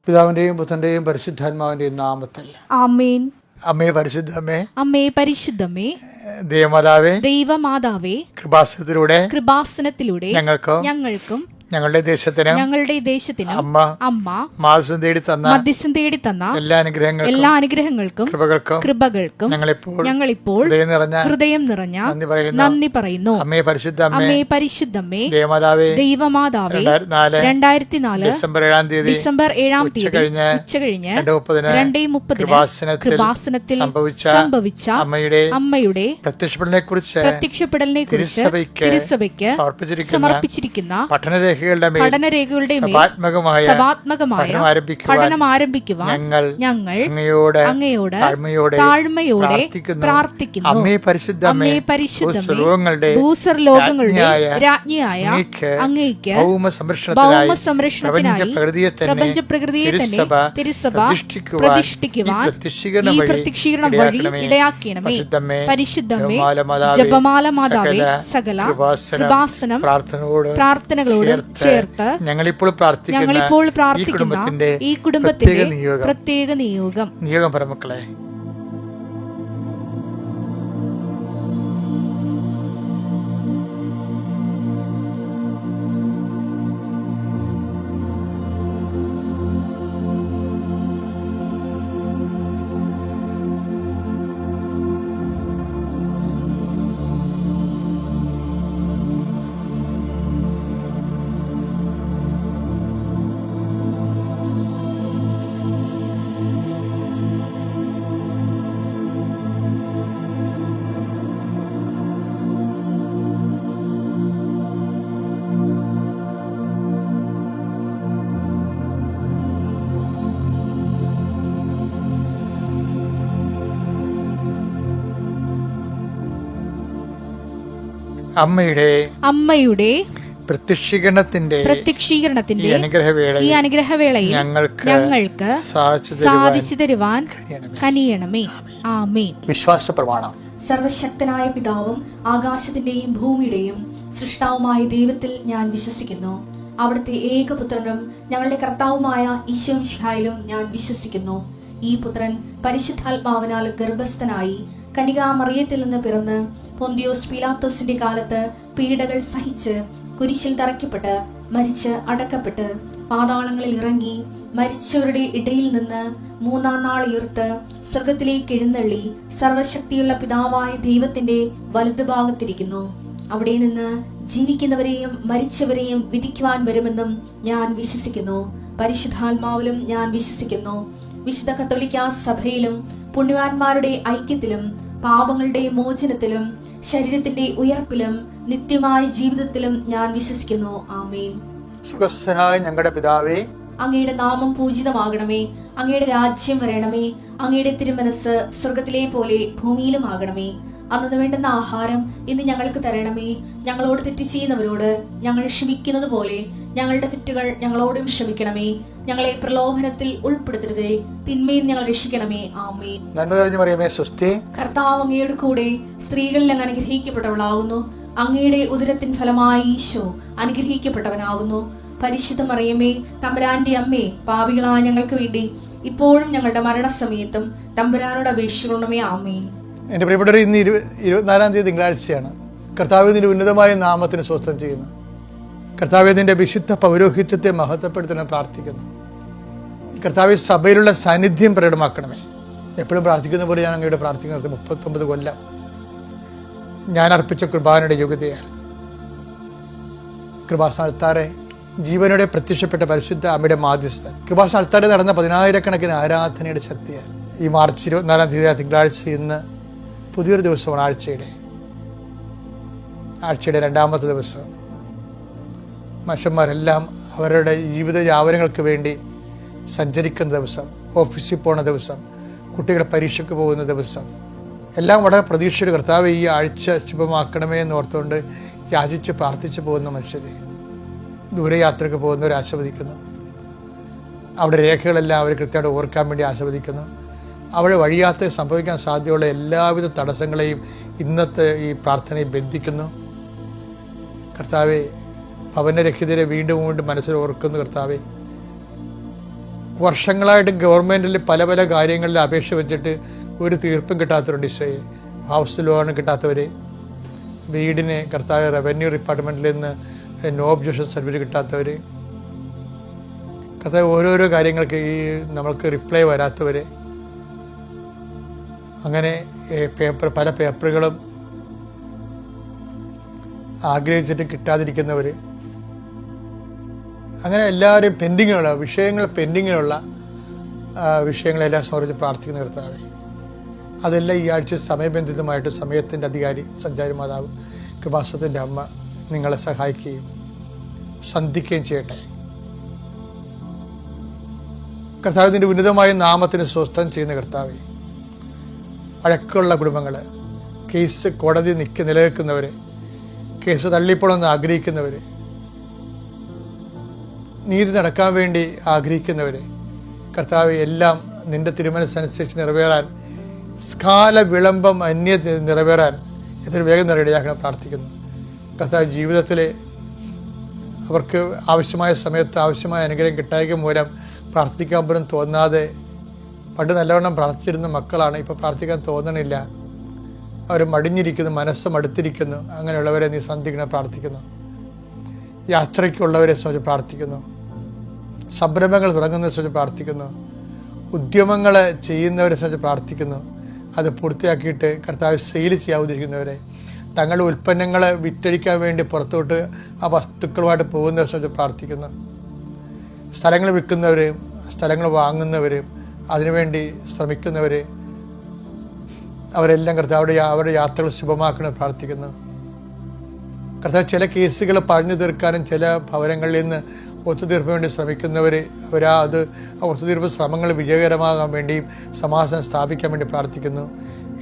പിതാവിന്റെയും പുത്രന്റെയും പരിശുദ്ധാത്മാവിന്റെയും നാമത്തിൽ ആമേൻ. അമ്മേ പരിശുദ്ധമേ, അമ്മേ പരിശുദ്ധമേ, ദൈവമാതാവേ, കൃപാസനത്തിലൂടെ ഞങ്ങൾക്കും ഞങ്ങളുടെ ദേശത്തിനും അമ്മ മധ്യസ്ഥം തേടി തന്ന എല്ലാ അനുഗ്രഹങ്ങൾക്കും കൃപകൾക്കും ഞങ്ങളിപ്പോൾ ഹൃദയം നിറഞ്ഞ നന്ദി പറയുന്നു. അമ്മേ പരിശുദ്ധമേ, ദൈവമാതാവേ, 2004 ഡിസംബർ 7 ഉച്ചകഴിഞ്ഞ് 2:30 കൃപാസനത്തിൽ സംഭവിച്ച അമ്മയുടെ പ്രത്യക്ഷപ്പെടലിനെ കുറിച്ച് തിരുസഭയ്ക്ക് സമർപ്പിച്ചിരിക്കുന്ന പഠനരേഖകളുടെ സഭാത്മകമായ പഠനം ആരംഭിക്കുവാൻ ഞങ്ങൾ അങ്ങയോട് താഴ്മയോടെ പ്രാർത്ഥിക്കുന്നു. അമ്മേ പരിശുദ്ധമേ, ഭൂസ്വർലോകങ്ങളുടെ രാജ്ഞിയായ അങ്ങേയ്ക്ക് ഭൗമസംരക്ഷണത്തിനായി പ്രപഞ്ച പ്രകൃതിയെ തന്നെ തിരുസഭ പ്രതിഷ്ഠിക്കുവാൻ ഈ പ്രത്യക്ഷീകരണം വഴി ഇടയാക്കണമേ. പരിശുദ്ധമേ, ജപമാല മാതാവേ, സകല കൃപാസനം പ്രാർത്ഥനകളോട് ചേർത്ത് ഞങ്ങളിപ്പോൾ പ്രാർത്ഥിക്കുന്ന ഈ കുടുംബത്തിന്റെ പ്രത്യേക നിയോഗം പരമക്കളെ. അമ്മയുടെ പ്രത്യക്ഷീകരണത്തിന്റെ ഈ അനുഗ്രഹവേളയിൽ ഞങ്ങൾക്ക് സാധിച്ചു തരുവാൻ കനിയണമേ. ആമേൻ. വിശ്വാസ പ്രമാണം. സർവശക്തനായ പിതാവും ആകാശത്തിന്റെയും ഭൂമിയുടെയും സൃഷ്ടാവുമായ ദൈവത്തിൽ ഞാൻ വിശ്വസിക്കുന്നു. അവിടുത്തെ ഏകപുത്രനും ഞങ്ങളുടെ കർത്താവുമായ ഈശോ മിശിഹായിലും ഞാൻ വിശ്വസിക്കുന്നു. ഈ പുത്രൻ പരിശുദ്ധാത്മാവിനാൽ ഗർഭസ്ഥനായി കന്യകാമറിയത്തിൽ നിന്ന് പിറന്ന് പൊന്തിയോസ് പീലാത്തോസിന്റെ കാലത്ത് പീഡകൾ സഹിച്ച് കുരിശിൽ തറയ്ക്കപ്പെട്ട് മരിച്ച് അടക്കപ്പെട്ട് പാതാളങ്ങളിൽ ഇറങ്ങി മരിച്ചവരുടെ ഇടയിൽ നിന്ന് 3-ാം നാൾ ഉയർത്ത് സ്വർഗത്തിലേക്ക് എഴുന്നള്ളി സർവശക്തിയുള്ള പിതാവായ ദൈവത്തിന്റെ വലതുഭാഗത്തിരിക്കുന്നു. അവിടെ നിന്ന് ജീവിക്കുന്നവരെയും മരിച്ചവരെയും വിധിക്കുവാൻ വരുമെന്നും ഞാൻ വിശ്വസിക്കുന്നു. പരിശുദ്ധാത്മാവിലും ഞാൻ വിശ്വസിക്കുന്നു. വിശുദ്ധ കത്തോലിക്കാ സഭയിലും പുണ്യവാന്മാരുടെ ഐക്യത്തിലും പാപങ്ങളുടെ മോചനത്തിലും ശരീരത്തിന്റെ ഉയർപ്പിലും നിത്യമായ ജീവിതത്തിലും ഞാൻ വിശ്വസിക്കുന്നു. ആമേൻ. സുഖസ്ഥനായ ഞങ്ങളുടെ പിതാവേ, അങ്ങയുടെ നാമം പൂജിതമാകണമേ. അങ്ങയുടെ രാജ്യം വരണമേ. അങ്ങയുടെ തിരുമനസ് സ്വർഗത്തിലെ പോലെ ഭൂമിയിലും ആകണമേ. അന്നു വേണ്ടുന്ന ആഹാരം ഇന്ന് ഞങ്ങൾക്ക് തരണമേ. ഞങ്ങളോട് തെറ്റ് ചെയ്യുന്നവരോട് ഞങ്ങൾ ക്ഷമിക്കുന്നത് പോലെ ഞങ്ങളുടെ തെറ്റുകൾ ഞങ്ങളോടും ക്ഷമിക്കണമേ. ഞങ്ങളെ പ്രലോഭനത്തിൽ ഉൾപ്പെടുത്തരുതേ, തിന്മയിൽ ഞങ്ങൾ രക്ഷിക്കണമേ. ആമേൻ. കർത്താവ് അങ്ങയുടെ കൂടെ സ്ത്രീകളിൽ അങ്ങ് അനുഗ്രഹിക്കപ്പെട്ടവളാകുന്നു. അങ്ങയുടെ ഉദരത്തിൻ ഫലമായി ഈശോ അനുഗ്രഹിക്കപ്പെട്ടവനാകുന്നു. പരിശുദ്ധ മറിയമേ, തമ്പുരാന്റെ അമ്മേ, പാപികളായ ഞങ്ങൾക്ക് വേണ്ടി ഇപ്പോഴും ഞങ്ങളുടെ മരണസമയത്തും തമ്പുരാനോട് അപേക്ഷിക്കണമേ. ആമേൻ. എൻ്റെ പ്രിയപ്പെട്ടവർ, ഇന്ന് 24-ാം തീയതി തിങ്കളാഴ്ചയാണ്. കർത്താവ് നിന്റെ ഉന്നതമായ നാമത്തിന് സ്വസ്ഥം ചെയ്യുന്നു. കർത്താവ് നിന്റെ വിശുദ്ധ പൗരോഹിത്യത്തെ മഹത്വപ്പെടുത്തണമെന്ന് പ്രാർത്ഥിക്കുന്നു. കർത്താവ് സഭയിലുള്ള സാന്നിധ്യം പ്രകടമാക്കണമേ. എപ്പോഴും പ്രാർത്ഥിക്കുന്ന പോലെ ഞാൻ അങ്ങയുടെ പ്രാർത്ഥിക്കുന്നത് 39 കൊല്ലം ഞാൻ അർപ്പിച്ച കൃപാനയുടെ യോഗ്യതയാൽ കൃപാസനത്താറെ ജീവനോടെ പ്രത്യക്ഷപ്പെട്ട പരിശുദ്ധ അമ്മയുടെ മാധ്യസ്ഥൻ കൃപാസനത്താറെ നടന്ന 10,000-കണക്കിന് ആരാധനയുടെ ശക്തിയാൽ ഈ മാർച്ച് 24-ാം തീയതി തിങ്കളാഴ്ച ഇന്ന് പുതിയൊരു ദിവസമാണ്. ആഴ്ചയുടെ 2-ാമത്തെ ദിവസം. മനുഷ്യന്മാരെല്ലാം അവരുടെ ജീവിത യാപനങ്ങൾക്ക് വേണ്ടി സഞ്ചരിക്കുന്ന ദിവസം, ഓഫീസിൽ പോകുന്ന ദിവസം, കുട്ടികൾ പരീക്ഷയ്ക്ക് പോകുന്ന ദിവസം, എല്ലാം വളരെ പ്രതീക്ഷയുടെ കർത്താവ് ഈ ആഴ്ച ശുഭമാക്കണമേ എന്ന് ഓർത്തുകൊണ്ട് യാചിച്ച് പ്രാർത്ഥിച്ചു പോകുന്ന മനുഷ്യരെ, ദൂരയാത്രയ്ക്ക് പോകുന്നവരെ ആസ്വദിക്കുന്നു. അവിടെ രേഖകളെല്ലാം അവർ കൃത്യമായിട്ട് ഓർക്കാൻ വേണ്ടി ആസ്വദിക്കുന്നു. അവിടെ വഴിയാത്ര സംഭവിക്കാൻ സാധ്യതയുള്ള എല്ലാവിധ തടസ്സങ്ങളെയും ഇന്നത്തെ ഈ പ്രാർത്ഥനയെ ബന്ധിക്കുന്നു. കർത്താവെ, ഭവനരഹിതരെ വീണ്ടും വീണ്ടും മനസ്സിൽ ഓർക്കുന്നു. കർത്താവെ, വർഷങ്ങളായിട്ട് ഗവൺമെൻറ്റിൽ പല പല കാര്യങ്ങളിൽ അപേക്ഷ വെച്ചിട്ട് ഒരു തീർപ്പും കിട്ടാത്തവരുണ്ട്. ഈശോയെ, ഹൗസ് ലോൺ കിട്ടാത്തവർ, വീടിന് കർത്താവ് റവന്യൂ ഡിപ്പാർട്ട്മെൻറ്റിൽ നിന്ന് നോ ഒബ്ജക്ഷൻ സർട്ടിഫിക്കറ്റ് കിട്ടാത്തവർ, കർത്താവ് ഓരോരോ കാര്യങ്ങൾക്ക് നമ്മൾക്ക് റിപ്ലൈ വരാത്തവർ, അങ്ങനെ പല പേപ്പറുകളും ആഗ്രഹിച്ചിട്ട് കിട്ടാതിരിക്കുന്നവർ, അങ്ങനെ എല്ലാവരെയും പെൻഡിങ്ങിലുള്ള വിഷയങ്ങളെല്ലാം സമർപ്പിച്ച് പ്രാർത്ഥിക്കുന്ന കർത്താവേ, അതെല്ലാം ഈ ആഴ്ച സമയബന്ധിതമായിട്ട് സമയത്തിൻ്റെ അധികാരി സഞ്ചാരി മാതാവ് കൃപാസനത്തിൻ്റെ അമ്മ നിങ്ങളെ സഹായിക്കുകയും സന്ധിക്കുകയും ചെയ്യട്ടെ. കർത്താവിൻ്റെ ഉന്നതമായ നാമത്തിന് സ്വസ്ഥം ചെയ്യുന്ന കർത്താവേ, വഴക്കുള്ള കുടുംബങ്ങൾ, കേസ് കോടതി നിലനിൽക്കുന്നവർ, കേസ് തള്ളിപ്പോണമെന്ന് ആഗ്രഹിക്കുന്നവർ, നീതി നടക്കാൻ വേണ്ടി ആഗ്രഹിക്കുന്നവർ, കർത്താവ് എല്ലാം നിൻ്റെ തിരുമനസ്സനുസരിച്ച് നിറവേറാൻ, സ്കാല വിളംബം നിറവേറാൻ എത്ര വേഗം നിറവേറിയാക്കണം പ്രാർത്ഥിക്കുന്നു. കർത്താവ് ജീവിതത്തിൽ അവർക്ക് ആവശ്യമായ സമയത്ത് ആവശ്യമായ അനുഗ്രഹം കിട്ടായ്ക മൂലം പ്രാർത്ഥിക്കാൻ പോലും തോന്നാതെ, പണ്ട് നല്ലവണ്ണം പ്രാർത്ഥിച്ചിരുന്ന മക്കളാണ്, ഇപ്പോൾ പ്രാർത്ഥിക്കാൻ തോന്നണില്ല, അവർ മടിഞ്ഞിരിക്കുന്നു, മനസ്സ് മടുത്തിരിക്കുന്നു. അങ്ങനെയുള്ളവരെ നീ സന്ധിക്കണം പ്രാർത്ഥിക്കുന്നു. യാത്രയ്ക്കുള്ളവരെ സംബന്ധിച്ച് പ്രാർത്ഥിക്കുന്നു. സംരംഭങ്ങൾ തുടങ്ങുന്നതിനെ സംബന്ധിച്ച് പ്രാർത്ഥിക്കുന്നു. ഉദ്യമങ്ങൾ ചെയ്യുന്നവരെ സംബന്ധിച്ച് പ്രാർത്ഥിക്കുന്നു. അത് പൂർത്തിയാക്കിയിട്ട് കർത്താവ് സെയിൽ ചെയ്യാൻ ഉദ്ദേശിക്കുന്നവരെ, തങ്ങളുടെ ഉൽപ്പന്നങ്ങൾ വിറ്റഴിക്കാൻ വേണ്ടി പുറത്തോട്ട് ആ വസ്തുക്കളുമായിട്ട് പോകുന്നവരെ സംബന്ധിച്ച് പ്രാർത്ഥിക്കുന്നു. സ്ഥലങ്ങൾ വിൽക്കുന്നവരെയും സ്ഥലങ്ങൾ വാങ്ങുന്നവരെയും അതിനുവേണ്ടി ശ്രമിക്കുന്നവർ, അവരെല്ലാം കർത്താവ് അവരുടെ യാത്രകൾ ശുഭമാക്കണം പ്രാർത്ഥിക്കുന്നു. കർത്താവ് ചില കേസുകൾ പറഞ്ഞു തീർക്കാനും ചില ഭവനങ്ങളിൽ നിന്ന് ഒത്തുതീർപ്പിന് വേണ്ടി ശ്രമിക്കുന്നവർ, ആ ഒത്തുതീർപ്പ് ശ്രമങ്ങൾ വിജയകരമാകാൻ വേണ്ടിയും സമാധാനം സ്ഥാപിക്കാൻ വേണ്ടി പ്രാർത്ഥിക്കുന്നു.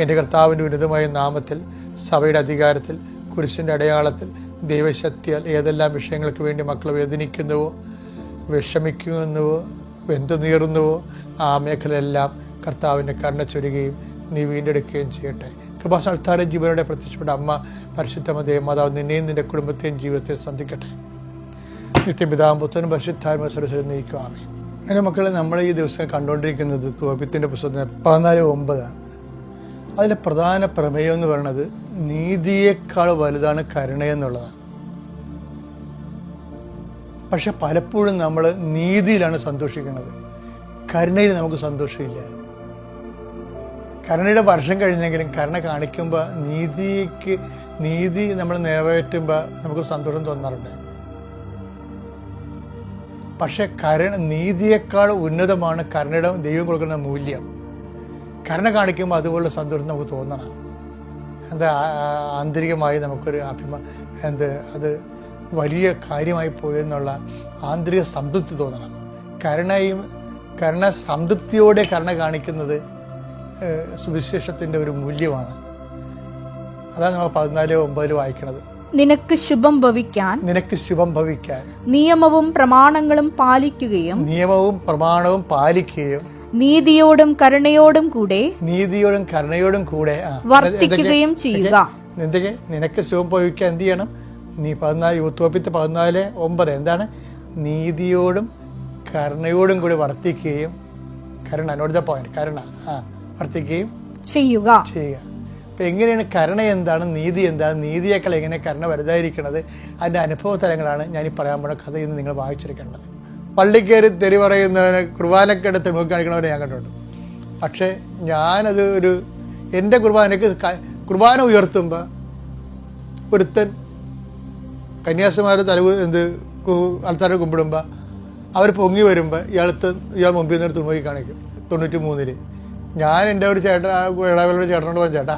എൻ്റെ കർത്താവിൻ്റെ ഉന്നതമായ നാമത്തിൽ, സഭയുടെ അധികാരത്തിൽ, കുരിശിൻ്റെ അടയാളത്തിൽ, ദൈവശക്തിയാൽ ഏതെല്ലാം വിഷയങ്ങൾക്ക് വേണ്ടി മക്കൾ വേദനിക്കുന്നുവോ, വിഷമിക്കുന്നുവോ, വെന്തുനീറുന്നുവോ, ആ മേഖലയെല്ലാം കർത്താവിൻ്റെ കരുണ ചൊരിയുകയും നീ വീണ്ടെടുക്കുകയും ചെയ്യട്ടെ. കൃപാസനത്താര ജീവനോടെ പ്രത്യക്ഷപ്പെട്ട അമ്മ പരിശുദ്ധ ദേവമാതാവ് നിന്നെയും നിൻ്റെ കുടുംബത്തെയും ജീവിതത്തെയും സന്ധിക്കട്ടെ. നിത്യപിതാവും പുത്രനും പരിശുദ്ധാത്മാവും സർവ്വശക്തനും നയിക്കുവാമേ. എൻ്റെ മക്കളെ, നമ്മൾ ഈ ദിവസം കണ്ടുകൊണ്ടിരിക്കുന്നത് തോബിത്തിൻ്റെ പുസ്തകത്തിന് 14:9. അതിലെ പ്രധാന പ്രമേയം എന്ന് പറയുന്നത് നീതിയേക്കാൾ വലുതാണ് കരുണയെന്നുള്ളതാണ്. പക്ഷെ പലപ്പോഴും നമ്മൾ നീതിയിലാണ് സന്തോഷിക്കുന്നത്, കരുണയിൽ നമുക്ക് സന്തോഷമില്ല. കരുണയുടെ വർഷം കഴിഞ്ഞെങ്കിലും കരുണ കാണിക്കുമ്പോൾ നീതി നമ്മൾ നിറവേറ്റുമ്പോൾ നമുക്ക് സന്തോഷം തോന്നാറുണ്ട്. പക്ഷെ നീതിയേക്കാൾ ഉന്നതമാണ് കരുണയുടെ ദൈവം കൊടുക്കുന്ന മൂല്യം. കരുണ കാണിക്കുമ്പോൾ അതുപോലുള്ള സന്തോഷം നമുക്ക് തോന്നണം. ആന്തരികമായി നമുക്കൊരു അത് വലിയ കാര്യമായി പോയെന്നുള്ള ആന്തരിക സംതൃപ്തി തോന്നണം. കരുണ സംതൃപ്തിയോടെ കരുണ കാണിക്കുന്നത് സുവിശേഷത്തിൻ്റെ ഒരു മൂല്യമാണ്. അതാണ് നമ്മൾ 14:9 വായിക്കണത്. നിനക്ക് ശുഭം ഭവിക്കാൻ നിയമവും പ്രമാണങ്ങളും പാലിക്കുകയും നീതിയോടും കരുണയോടും കൂടെ വർത്തിക്കുകയും ചെയ്യുക. നിനക്ക് ശുഭം ഭവിക്കാൻ എന്ത് ചെയ്യണം? നീ 14:9 എന്താണ്? നീതിയോടും കരുണയോടും കൂടി വർത്തിക്കുകയും, വർത്തിക്കുകയും ചെയ്യുക. അപ്പം എങ്ങനെയാണ് കരുണ എന്താണ്, നീതി എന്താണ്, നീതിയേക്കാൾ എങ്ങനെ കരുണ വലുതായിരിക്കണത്, അതിൻ്റെ അനുഭവ തലങ്ങളാണ് ഞാനീ പറയാൻ പോണ കഥ ഇന്ന് നിങ്ങൾ വായിച്ചെടുക്കേണ്ടത്. പള്ളിക്കയറി തെറി പറയുന്നവനെ, കുർബാനക്കെടുത്ത് നോക്കി കാണിക്കണവരെ ഞാൻ കണ്ടിട്ടുണ്ട്. പക്ഷേ ഞാനത് എൻ്റെ കുർബാന ഉയർത്തുമ്പോൾ ഒരുത്തൻ കന്യാസിമാർ ആൾക്കാരെ കുമ്പിടുമ്പോൾ അവർ പൊങ്ങി വരുമ്പോൾ ഇയാൾ മുമ്പിൽ നിന്ന് നോക്കി കാണിക്കും. 93 ഞാൻ എൻ്റെ ഒരു ഇടവരുടെ ചേട്ടനോട് പറഞ്ഞു, ചേട്ടാ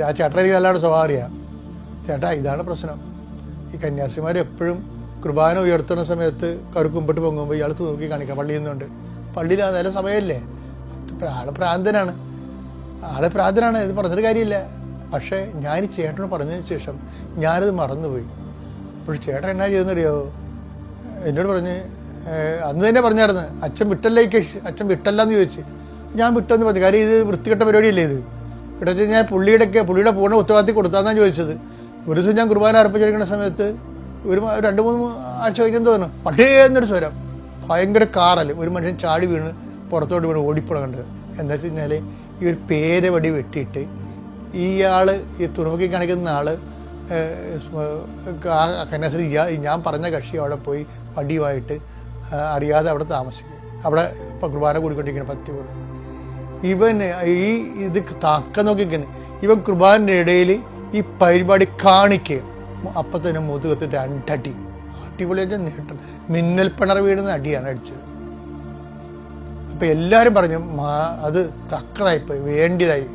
ആ ചേട്ടൻ എനിക്ക് നല്ലതാണ് സ്വഭാവം. ചേട്ടാ ഇതാണ് പ്രശ്നം, ഈ കന്യാസിമാർ എപ്പോഴും കുർബാന ഉയർത്തുന്ന സമയത്ത് അവർ കുമ്പിട്ട് പൊങ്ങുമ്പോൾ ഇയാൾ നോക്കി കാണിക്കണം. പള്ളിയിൽ നിന്നുണ്ട്, പള്ളിയിൽ നല്ല സമയമല്ലേ, ആള് പ്രാന്തനാണ്, ഇത് പറഞ്ഞൊരു കാര്യമില്ല. പക്ഷേ ഞാൻ ഈ ചേട്ടനോട് പറഞ്ഞതിന് ശേഷം ഞാനത് മറന്നുപോയി. അപ്പോൾ ചേട്ടൻ എന്നാ ചെയ്യുന്നറിയോ, എന്നോട് പറഞ്ഞ് അന്ന് തന്നെ പറഞ്ഞായിരുന്നു, അച്ഛൻ വിട്ടല്ലെന്ന് ചോദിച്ച്. ഞാൻ വിട്ടെന്ന് പറഞ്ഞു. കാര്യം ഇത് വൃത്തികെട്ട പരിപാടിയല്ലേ ഇത്. ഇവിടെ വെച്ച് ഞാൻ പുള്ളിയുടെ പൂർണ്ണ ഉത്തരവാദിത്തം കൊടുത്താന്നാണ് ചോദിച്ചത്. ഒരു ദിവസം ഞാൻ കുർബാന അർപ്പിച്ചിരിക്കുന്ന സമയത്ത് 2-3 ആഴ്ച കഴിഞ്ഞെന്ന് തോന്നുന്നു, പട്ടേ എന്നൊരു സ്വരം, ഭയങ്കര കാറല്, ഒരു മനുഷ്യൻ ചാടി വീണ് പുറത്തോട്ട് വീണ് ഓടിപ്പോണ കണ്ടത്. എന്താ വെച്ച് കഴിഞ്ഞാൽ ഈ ഒരു പേരവടി വെട്ടിയിട്ട് ഇയാൾ ഈ തുറമുഖി കാണിക്കുന്ന ആൾ കന്യാസ്ത്രീ ഞാൻ പറഞ്ഞ കക്ഷി അവിടെ പോയി വടിയുമായിട്ട് അറിയാതെ അവിടെ താമസിക്കുക. അവിടെ ഇപ്പം കുർബാന കൂടിക്കൊണ്ടിരിക്കുന്ന 10 കൂടെ ഇവൻ ഇത് താക്ക നോക്കിക്കുന്നു. ഇവൻ കുർബാനയുടെ ഇടയിൽ ഈ പരിപാടി കാണിക്കുക, അപ്പം തന്നെ മുതുകത്ത് 2 അടി. അടിപൊളിയായിട്ട് നേട്ടം, മിന്നൽ പിണർ വീടുന്ന അടിയാണ് അടിച്ചത്. അപ്പം എല്ലാവരും പറഞ്ഞു അത് തക്കതായിപ്പോയി, വേണ്ടിയതായി,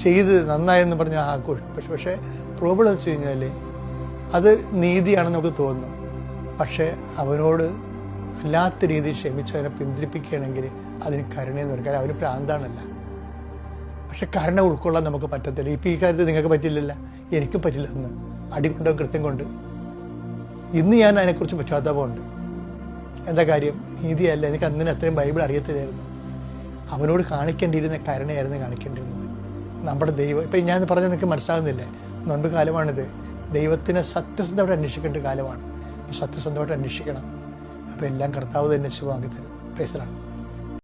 ചെയ്ത് നന്നായെന്ന് പറഞ്ഞ് ആഘോഷം. പക്ഷേ പ്രോബ്ലം വെച്ച് കഴിഞ്ഞാൽ അത് നീതിയാണെന്ന് നമുക്ക് തോന്നും. പക്ഷേ അവനോട് അല്ലാത്ത രീതിയിൽ ക്ഷമിച്ച് അവനെ പിന്തിരിപ്പിക്കുകയാണെങ്കിൽ അതിന് കരുണയെന്ന് പറയും. കാരണം അവന് പ്രാന്താണല്ല. പക്ഷെ കരുണ ഉൾക്കൊള്ളാൻ നമുക്ക് പറ്റത്തില്ല. ഇപ്പം ഈ കാര്യത്തിൽ നിങ്ങൾക്ക് പറ്റില്ലല്ല, എനിക്കും പറ്റില്ല. അന്ന് അടി കൊണ്ടോ കൃത്യം കൊണ്ട് ഇന്ന് ഞാൻ അതിനെക്കുറിച്ച് പശ്ചാത്താപമുണ്ട്. എന്താ കാര്യം? നീതിയല്ല. എനിക്ക് അന്നിന് അത്രയും ബൈബിൾ അറിയത്തില്ലായിരുന്നു. അവനോട് കാണിക്കേണ്ടിയിരുന്ന കരുണയായിരുന്നു കാണിക്കേണ്ടിയിരുന്നത്. നമ്മുടെ ദൈവം ഇപ്പം ഞാൻ പറഞ്ഞാൽ നിങ്ങൾക്ക് മനസ്സിലാകുന്നില്ലേ? നോൻപ് കാലമാണിത്. ദൈവത്തിനെ സത്യസന്ധമായിട്ട് അന്വേഷിക്കേണ്ട കാലമാണ്. സത്യസന്ധമായിട്ട് അന്വേഷിക്കണം. അപ്പോൾ എല്ലാം കർത്താവ് തന്നെ ശുഭമാക്കി തരും. Praise the Lord.